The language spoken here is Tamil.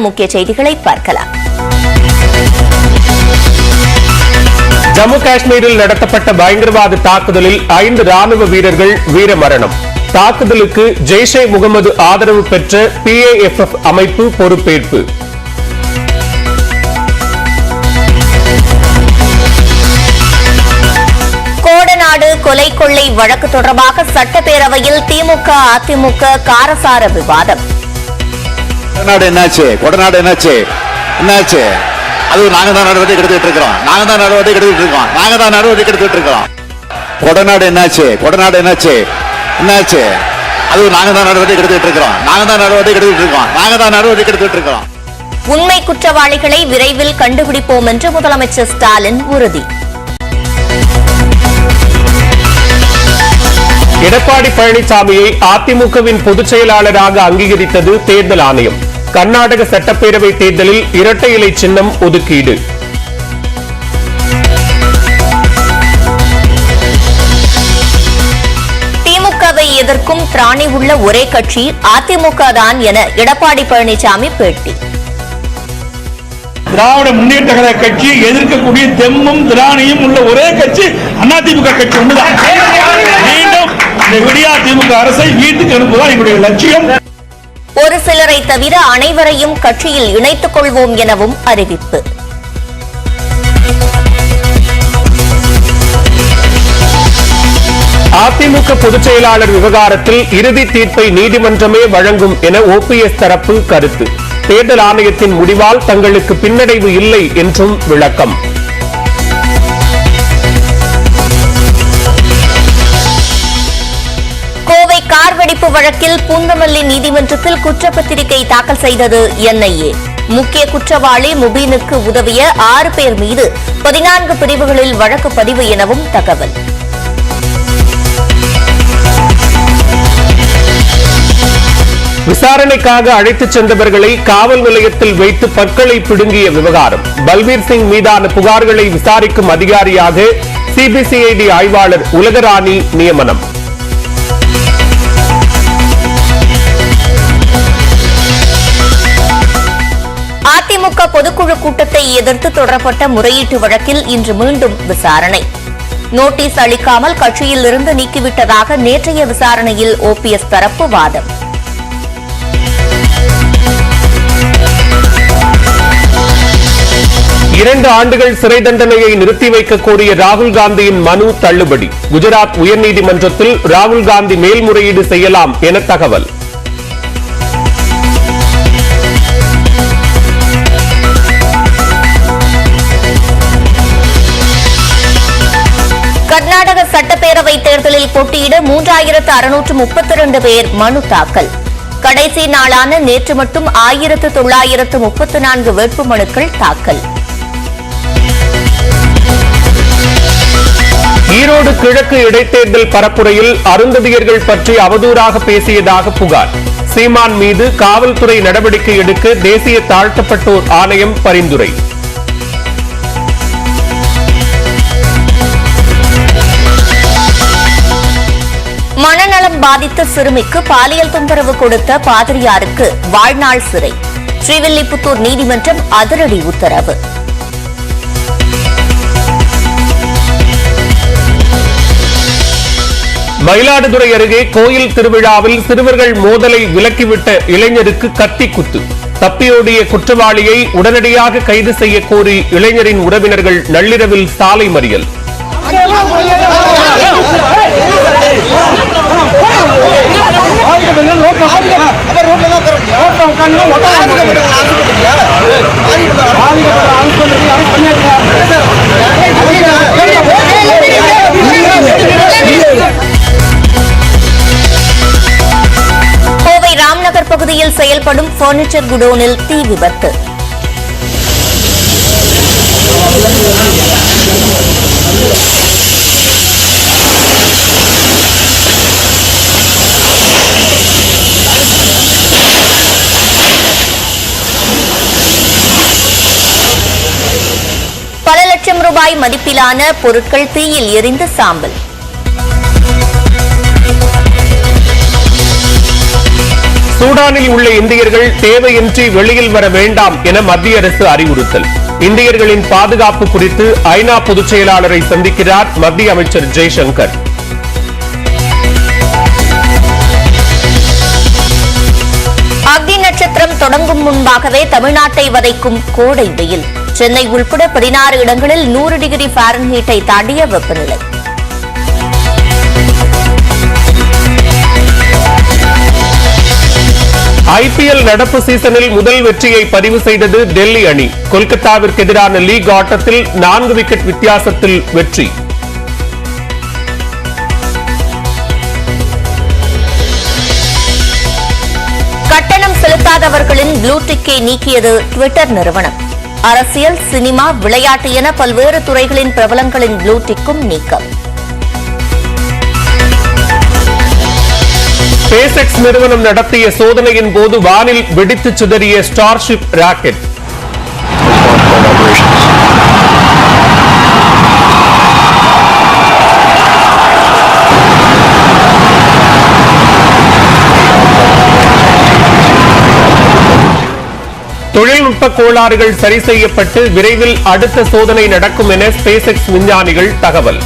முக்கிய செய்திகளை பார்க்கலாம். ஜம்மு காஷ்மீரில் நடத்தப்பட்ட பயங்கரவாத தாக்குதலில் 5 ராணுவ வீரர்கள் வீரமரணம். தாக்குதலுக்கு ஜெய்ஷே முகமது ஆதரவு பெற்ற PAFF அமைப்பு பொறுப்பேற்பு. கோடநாடு கொலை கொள்ளை வழக்கு தொடர்பாக சட்டப்பேரவையில் திமுக அதிமுக காரசார விவாதம். கொடநாடு என்னாச்சு? அது நாங்க தான் நடவடிக்கை எடுத்துட்டு இருக்கோம். கொடநாடு என்னாச்சு? அது நாங்க தான் நடவடிக்கை எடுத்துட்டு இருக்கோம். உண்மை குற்றவாளிகளை விரைவில் கண்டுபிடிப்போம் என்று முதலமைச்சர் ஸ்டாலின் உறுதி. எடப்பாடி பழனிசாமியை அதிமுகவின் பொதுச் செயலாளராக அங்கீகரித்தது தேர்தல் ஆணையம். கர்நாடக சட்டப்பேரவை தேர்தலில் இரட்டை இலை சின்னம் ஒதுக்கீடு. திமுகவை எதிர்க்கும் திராணி உள்ள ஒரே கட்சி அதிமுக தான் என எடப்பாடி பழனிசாமி பேட்டி. திராவிட முன்னேற்ற கழக கட்சி எதிர்க்கக்கூடிய தெம்மும் திராணியும் உள்ள ஒரே கட்சி அதிமுக கட்சி ஒன்றுதான். மீண்டும் இந்த விடியா திமுக அரசை வீட்டுக்கு அனுப்புவதுதான் எங்களுடைய லட்சியம். ஒரு சிலரை தவிர அனைவரையும் கட்சியில் இணைத்துக் கொள்வோம் எனவும் அறிவிப்பு. அதிமுக பொதுச் செயலாளர் விவகாரத்தில் இறுதி தீர்ப்பை நீதிமன்றமே வழங்கும் என OPS தரப்பு கருத்து. தேர்தல் ஆணையத்தின் முடிவால் தங்களுக்கு பின்னடைவு இல்லை என்றும் விளக்கம். கோவை கார் வெடிப்பு வழக்கில் பூந்தமல்லி நீதிமன்றத்தில் குற்றப்பத்திரிகை தாக்கல் செய்தது NIA. முக்கிய குற்றவாளி முபீனுக்கு உதவிய 6 பேர் மீது 14 பிரிவுகளில் வழக்கு பதிவு எனவும் தகவல். விசாரணைக்காக அழைத்துச் சென்றவர்களை காவல் நிலையத்தில் வைத்து பற்களை பிடுங்கிய விவகாரம். பல்பீர் சிங் மீதான புகார்களை விசாரிக்கும் அதிகாரியாக CBCID ஆய்வாளர் உலகராணி நியமனம். அதிமுக பொதுக்குழு கூட்டத்தை எதிர்த்து தொடரப்பட்ட முறையீட்டு வழக்கில் இன்று மீண்டும் விசாரணை. நோட்டீஸ் அளிக்காமல் கட்சியில் இருந்து நீக்கிவிட்டதாக நேற்றைய விசாரணையில் OPS தரப்பு வாதம். இரண்டு ஆண்டுகள் சிறை தண்டனையை நிறுத்தி வைக்க கோரிய ராகுல் காந்தியின் மனு தள்ளுபடி. குஜராத் உயர்நீதிமன்றத்தில் ராகுல் காந்தி மேல்முறையீடு செய்யலாம் என தகவல். கர்நாடக சட்டப்பேரவை தேர்தலில் போட்டியிட 3632 பேர் மனு தாக்கல். கடைசி நாளான நேற்று மட்டும் 1934 வேட்புமனுக்கள் தாக்கல். ஈரோடு கிழக்கு இடைத்தேர்தல் பரப்புரையில் அருந்ததியர்கள் பற்றி அவதூறாக பேசியதாக புகார். சீமான் மீது காவல்துறை நடவடிக்கை எடுக்க தேசிய தாழ்த்தப்பட்டோர் ஆணையம் பரிந்துரை. மனநலம் பாதித்த சிறுமிக்கு பாலியல் தொந்தரவு கொடுத்த பாதிரியாருக்கு வாழ்நாள் சிறை. ஸ்ரீவில்லிபுத்தூர் நீதிமன்றம் அதிரடி உத்தரவு. மயிலாடுதுறை அருகே கோயில் திருவிழாவில் சிறுவர்கள் மோதலை விலக்கிவிட்ட இளைஞருக்கு கத்தி குத்து. தப்பியோடிய குற்றவாளியை உடனடியாக கைது செய்ய கோரி இளைஞரின் உறவினர்கள் நள்ளிரவில் சாலை மறியல். கோவை ராம்நகர் பகுதியில் செயல்படும் பர்னிச்சர் குடோனில் தீ விபத்து. பல லட்சம் ரூபாய் மதிப்பிலான பொருட்கள் தீயில் எரிந்து சாம்பல். சூடானில் உள்ள இந்தியர்கள் தேவையின்றி வெளியில் வர வேண்டாம் என மத்திய அரசு அறிவுறுத்தல். இந்தியர்களின் பாதுகாப்பு குறித்து ஐநா பொதுச் செயலாளரை சந்திக்கிறார் மத்திய அமைச்சர் ஜெய்சங்கர். அக்னி நட்சத்திரம் தொடங்கும் முன்பாகவே தமிழ்நாட்டை வதைக்கும் கோடை வெயில். சென்னை உள்பட 16 இடங்களில் 100 டிகிரி ஃபாரன்ஹீட்டை தாண்டிய வெப்பநிலை. ஐபிஎல் நடப்பு சீசனில் முதல் வெற்றியை பதிவு செய்தது டெல்லி அணி. கொல்கத்தாவிற்கு எதிரான லீக் ஆட்டத்தில் 4 விக்கெட் வித்தியாசத்தில் வெற்றி. கட்டணம் செலுத்தாதவர்களின் ப்ளூ டிக்கை நீக்கியது ட்விட்டர் நிறுவனம். அரசியல், சினிமா, விளையாட்டு என பல்வேறு துறைகளின் பிரபலங்களின் ப்ளூ டிக்கும் நீக்கம். SpaceX நிறுவனம் நடத்திய சோதனையின் போது வானில் வெடித்து சிதறிய ஸ்டார்ஷிப் ராக்கெட். தொழில்நுட்ப கோளாறுகள் சரி செய்யப்பட்டு விரைவில் அடுத்த சோதனை நடக்கும் என SpaceX விஞ்ஞானிகள் தகவல்.